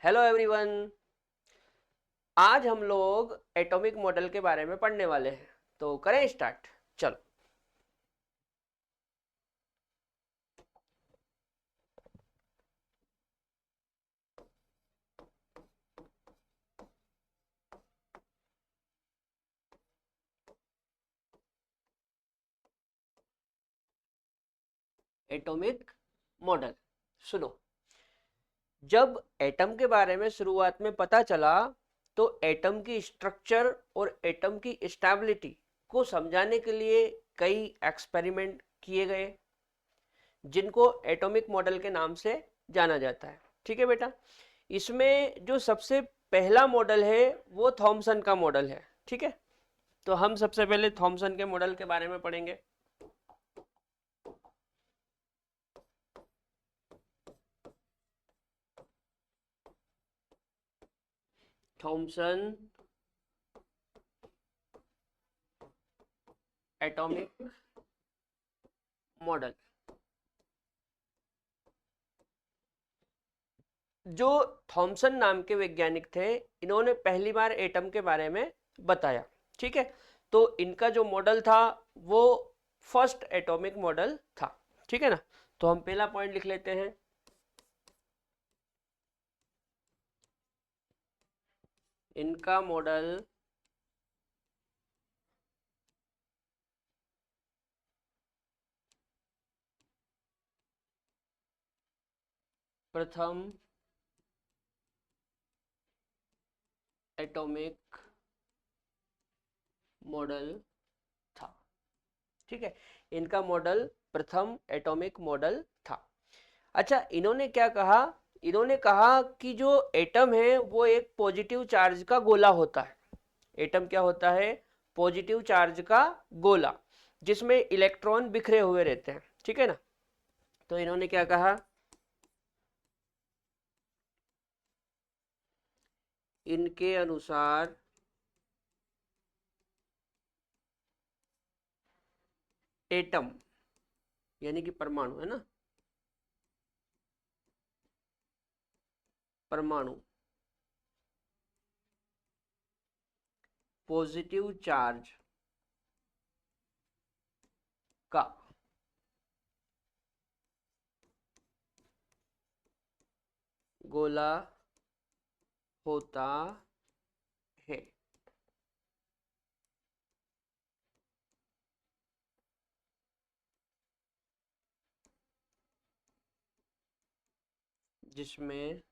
Hello everyone. आज हम लोग एटॉमिक मॉडल के बारे में पढ़ने वाले हैं, तो करें स्टार्ट। चलो। एटॉमिक मॉडल सुनो। जब एटम के बारे में शुरुआत में पता चला तो एटम की स्ट्रक्चर और एटम की स्टेबिलिटी को समझाने के लिए कई एक्सपेरिमेंट किए गए, जिनको एटॉमिक मॉडल के नाम से जाना जाता है। ठीक है बेटा। इसमें जो सबसे पहला मॉडल है वो थॉमसन का मॉडल है। ठीक है, तो हम सबसे पहले थॉमसन के मॉडल के बारे में पढ़ेंगे। Thomson atomic model. जो थॉमसन नाम के वैज्ञानिक थे, इन्होंने पहली बार एटम के बारे में बताया। ठीक है, तो इनका जो मॉडल था वो फर्स्ट एटॉमिक मॉडल था। ठीक है ना, तो हम पहला पॉइंट लिख लेते हैं। इनका मॉडल प्रथम एटॉमिक मॉडल था। ठीक है, इनका मॉडल प्रथम एटॉमिक मॉडल था। अच्छा, इन्होंने क्या कहा? इन्होंने कहा कि जो एटम है वो एक पॉजिटिव चार्ज का गोला होता है। एटम क्या होता है? पॉजिटिव चार्ज का गोला, जिसमें इलेक्ट्रॉन बिखरे हुए रहते हैं। ठीक है ना, तो इन्होंने क्या कहा? इनके अनुसार एटम यानी कि परमाणु है ना, परमाणु पॉजिटिव चार्ज का गोला होता है। जिसमें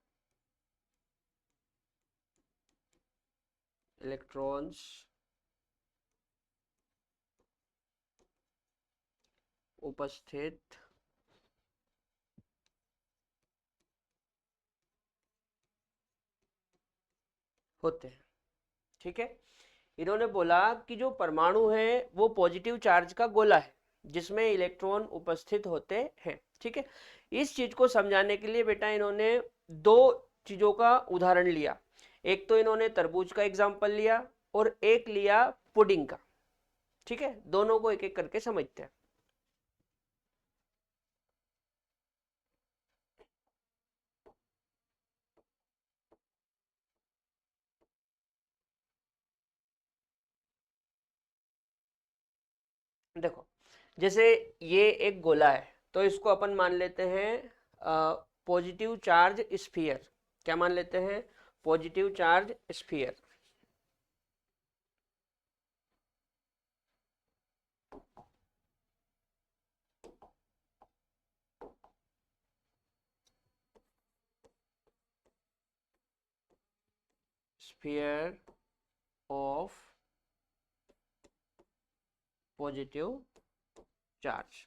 इलेक्ट्रॉन्स उपस्थित होते हैं। ठीक है, इन्होंने बोला कि जो परमाणु है वो पॉजिटिव चार्ज का गोला है जिसमें इलेक्ट्रॉन उपस्थित होते हैं। ठीक है, इस चीज को समझाने के लिए बेटा इन्होंने दो चीजों का उदाहरण लिया। एक तो इन्होंने तरबूज का एग्जाम्पल लिया और एक लिया पुडिंग का। ठीक है, दोनों को एक एक करके समझते हैं। देखो, जैसे ये एक गोला है तो इसको अपन मान लेते हैं पॉजिटिव चार्ज स्फीयर। क्या मान लेते हैं? Positive charge sphere. Sphere of positive charge.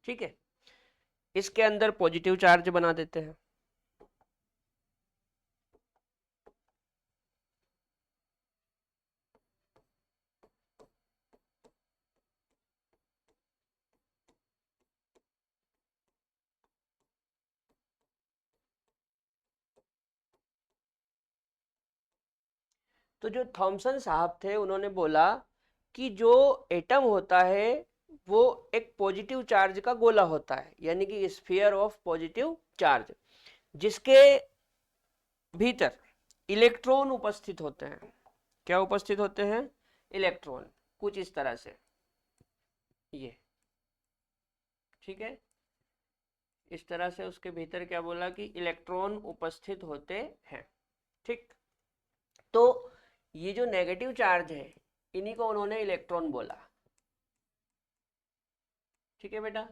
ठीक है, इसके अंदर पॉजिटिव चार्ज बना देते हैं। तो जो थॉमसन साहब थे उन्होंने बोला कि जो एटम होता है वो एक पॉजिटिव चार्ज का गोला होता है, यानी कि स्फीयर ऑफ पॉजिटिव चार्ज। जिसके भीतर इलेक्ट्रॉन उपस्थित होते हैं। क्या उपस्थित होते हैं? इलेक्ट्रॉन, कुछ इस तरह से, ये ठीक है, इस तरह से उसके भीतर क्या बोला कि इलेक्ट्रॉन उपस्थित होते हैं। ठीक, तो ये जो नेगेटिव चार्ज है इन्हीं को उन्होंने इलेक्ट्रॉन बोला। ठीक है बेटा,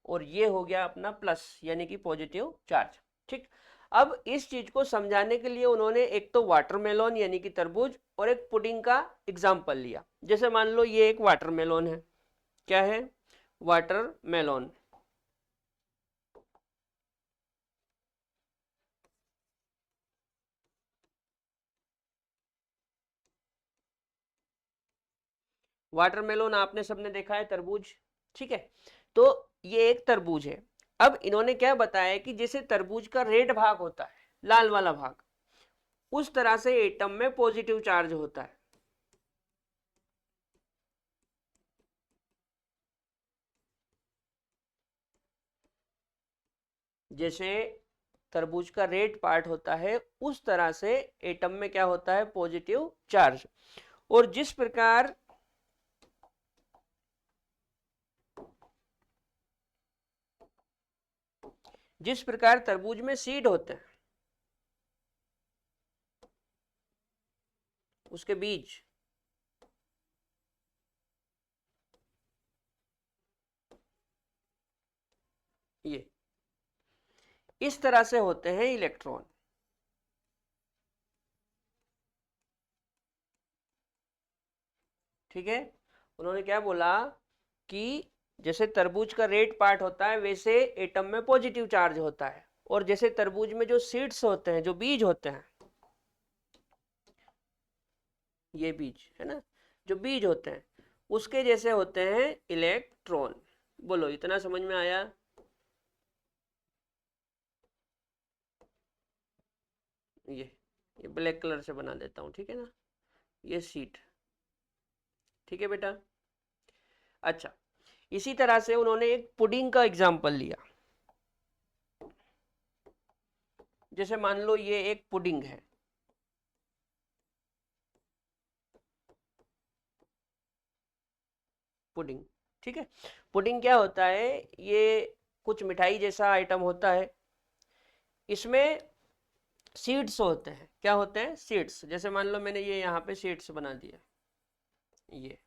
और ये हो गया अपना प्लस यानी कि पॉजिटिव चार्ज। ठीक, अब इस चीज को समझाने के लिए उन्होंने एक तो वाटरमेलोन यानी कि तरबूज और एक पुडिंग का एग्जाम्पल लिया। जैसे मान लो ये एक वाटरमेलोन है। क्या है? वाटरमेलोन। वाटरमेलोन आपने सबने देखा है, तरबूज। ठीक है, तो ये एक तरबूज है। अब इन्होंने क्या बताया कि जैसे तरबूज का रेड भाग होता है, लाल वाला भाग, उस तरह से एटम में पॉजिटिव चार्ज होता है। जैसे तरबूज का रेड पार्ट होता है उस तरह से एटम में क्या होता है? Positive charge. और जिस प्रकार तरबूज में सीड होते हैं, उसके बीज, ये इस तरह से होते हैं इलेक्ट्रॉन। ठीक है, उन्होंने क्या बोला कि जैसे तरबूज का रेड पार्ट होता है वैसे एटम में पॉजिटिव चार्ज होता है, और जैसे तरबूज में जो सीड्स होते हैं, जो बीज होते हैं, ये बीज है ना, जो बीज होते हैं उसके जैसे होते हैं इलेक्ट्रॉन। बोलो, इतना समझ में आया? ये ब्लैक कलर से बना देता हूँ, ठीक है ना, ये सीट। ठीक है बेटा। अच्छा, इसी तरह से उन्होंने एक पुडिंग का एग्जाम्पल लिया। जैसे मान लो ये एक पुडिंग है। पुडिंग, ठीक है, पुडिंग क्या होता है? ये कुछ मिठाई जैसा आइटम होता है। इसमें सीड्स होते हैं। क्या होते हैं? सीड्स। जैसे मान लो मैंने ये यहाँ पे सीड्स बना दिया, ये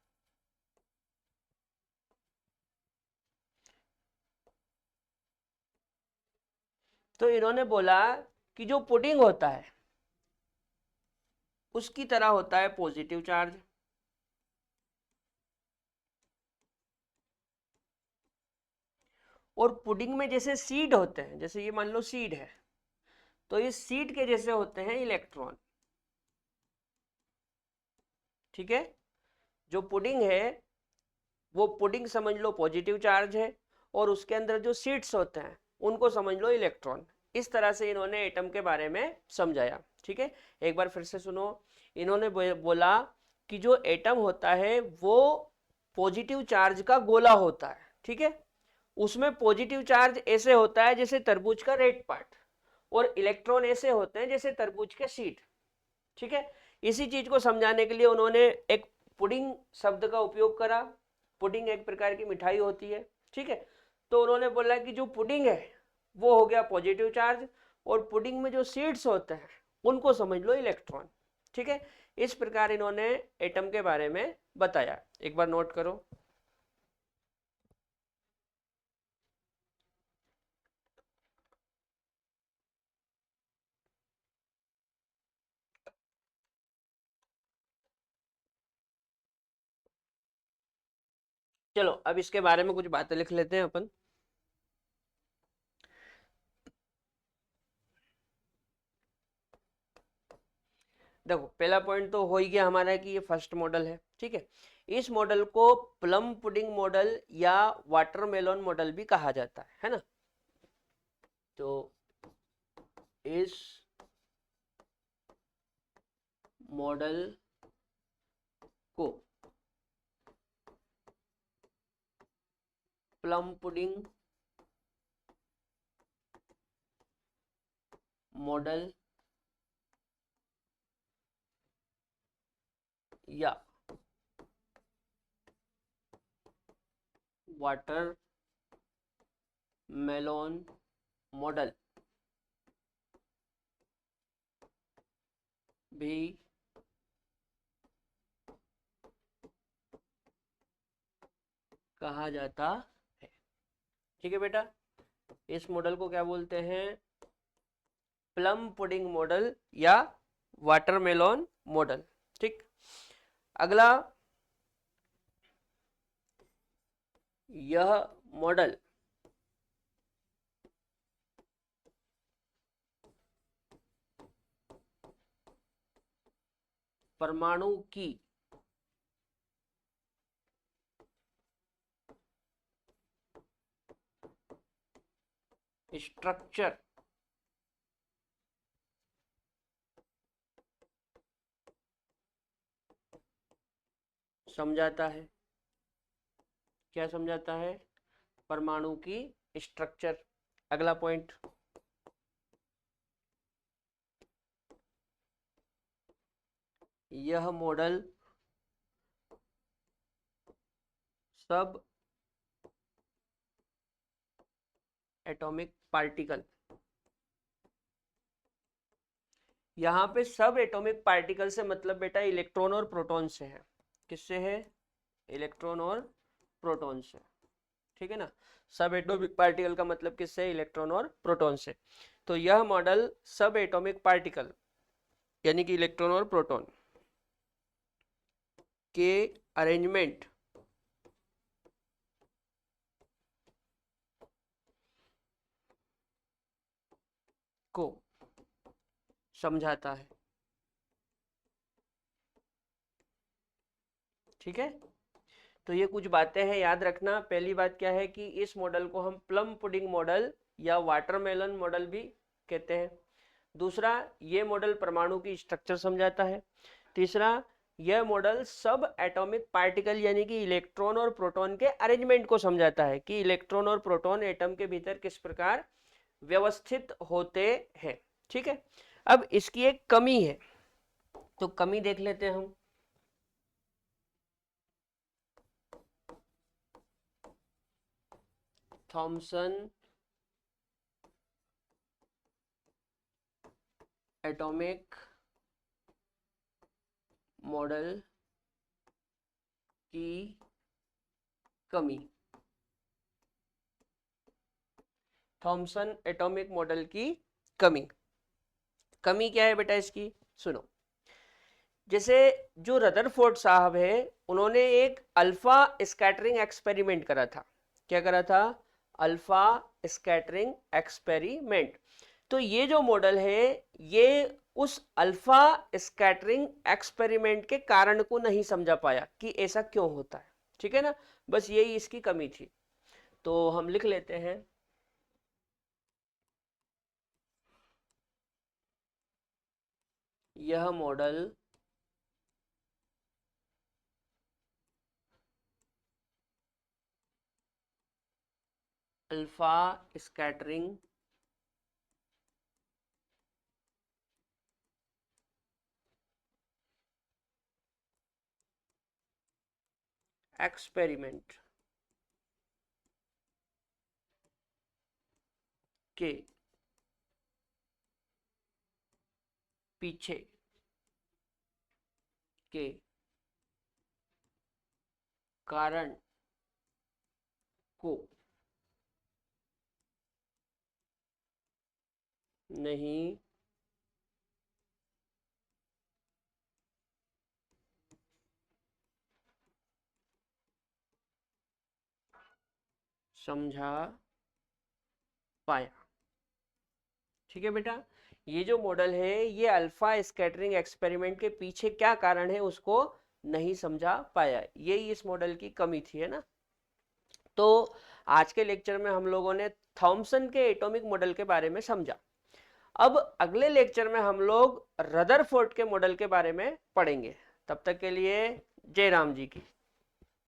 तो इन्होंने बोला कि जो पुडिंग होता है उसकी तरह होता है पॉजिटिव चार्ज। और पुडिंग में जैसे सीड होते हैं, जैसे ये मान लो सीड है, तो इस सीड के जैसे होते हैं इलेक्ट्रॉन। ठीक है, जो पुडिंग है वो पुडिंग समझ लो पॉजिटिव चार्ज है, और उसके अंदर जो सीड्स होते हैं उनको समझ लो इलेक्ट्रॉन। इस तरह से इन्होंने एटम के बारे में समझाया। ठीक है, एक बार फिर से सुनो। इन्होंने बोला कि जो एटम होता है वो पॉजिटिव चार्ज का गोला होता है। ठीक है, उसमें पॉजिटिव चार्ज ऐसे होता है जैसे तरबूज का रेड पार्ट, और इलेक्ट्रॉन ऐसे होते हैं जैसे तरबूज के सीड। ठीक है, इसी चीज को समझाने के लिए उन्होंने एक पुडिंग शब्द का उपयोग करा। पुडिंग एक प्रकार की मिठाई होती है। ठीक है, तो उन्होंने बोला कि जो पुडिंग है वो हो गया पॉजिटिव चार्ज, और पुडिंग में जो सीड्स होते हैं उनको समझ लो इलेक्ट्रॉन। ठीक है, इस प्रकार इन्होंने एटम के बारे में बताया। एक बार नोट करो। चलो अब इसके बारे में कुछ बातें लिख लेते हैं अपन। देखो, पहला पॉइंट तो हो ही गया हमारा कि ये फर्स्ट मॉडल है। ठीक है, इस मॉडल को प्लम पुडिंग मॉडल या वाटरमेलन मॉडल भी कहा जाता है ना। तो इस मॉडल को प्लम पुडिंग मॉडल या वाटर मेलोन मॉडल भी कहा जाता है। ठीक है बेटा, इस मॉडल को क्या बोलते हैं? प्लम पुडिंग मॉडल या वाटरमेलोन मॉडल। ठीक, अगला, यह मॉडल परमाणु की स्ट्रक्चर समझाता है। क्या समझाता है? परमाणु की स्ट्रक्चर। अगला पॉइंट, यह मॉडल सब एटॉमिक पार्टिकल, यहाँ पे सब एटॉमिक पार्टिकल से मतलब बेटा इलेक्ट्रॉन और प्रोटॉन से है। किससे है? इलेक्ट्रॉन और प्रोटॉन से। ठीक है ना, सब एटॉमिक पार्टिकल का मतलब किससे? इलेक्ट्रॉन और प्रोटॉन से। तो यह मॉडल सब एटॉमिक पार्टिकल यानी कि इलेक्ट्रॉन और प्रोटॉन के अरेंजमेंट को समझाता है। ठीक है, तो ये कुछ बातें हैं, याद रखना। पहली बात क्या है कि इस मॉडल को हम प्लम पुडिंग मॉडल या वाटरमेलन मॉडल भी कहते हैं। दूसरा, ये मॉडल परमाणु की स्ट्रक्चर समझाता है। तीसरा, यह मॉडल सब एटॉमिक पार्टिकल यानी कि इलेक्ट्रॉन और प्रोटॉन के अरेंजमेंट को समझाता है कि इलेक्ट्रॉन और प्रोटॉन एटम के भीतर किस प्रकार व्यवस्थित होते हैं। ठीक है, अब इसकी एक कमी है, तो कमी देख लेते हैं हम। थॉमसन एटॉमिक मॉडल की कमी। थॉमसन एटॉमिक मॉडल की कमी। कमी क्या है बेटा इसकी? सुनो, जैसे जो रदरफोर्ड साहब है, उन्होंने एक अल्फा स्कैटरिंग एक्सपेरिमेंट करा था। क्या करा था? Alpha scattering experiment. तो ये जो मॉडल है, ये उस अल्फा स्कैटरिंग एक्सपेरिमेंट के कारण को नहीं समझा पाया कि ऐसा क्यों होता है। ठीक है ना, बस यही इसकी कमी थी। तो हम लिख लेते हैं, यह मॉडल अल्फा स्कैटरिंग एक्सपेरिमेंट के पीछे के कारण को नहीं समझा पाया। ठीक है बेटा, ये जो मॉडल है, ये अल्फा स्कैटरिंग एक्सपेरिमेंट के पीछे क्या कारण है उसको नहीं समझा पाया। यही इस मॉडल की कमी थी, है ना। तो आज के लेक्चर में हम लोगों ने थॉमसन के एटॉमिक मॉडल के बारे में समझा। अब अगले लेक्चर में हम लोग रदरफोर्ड के मॉडल के बारे में पढ़ेंगे। तब तक के लिए जय राम जी की।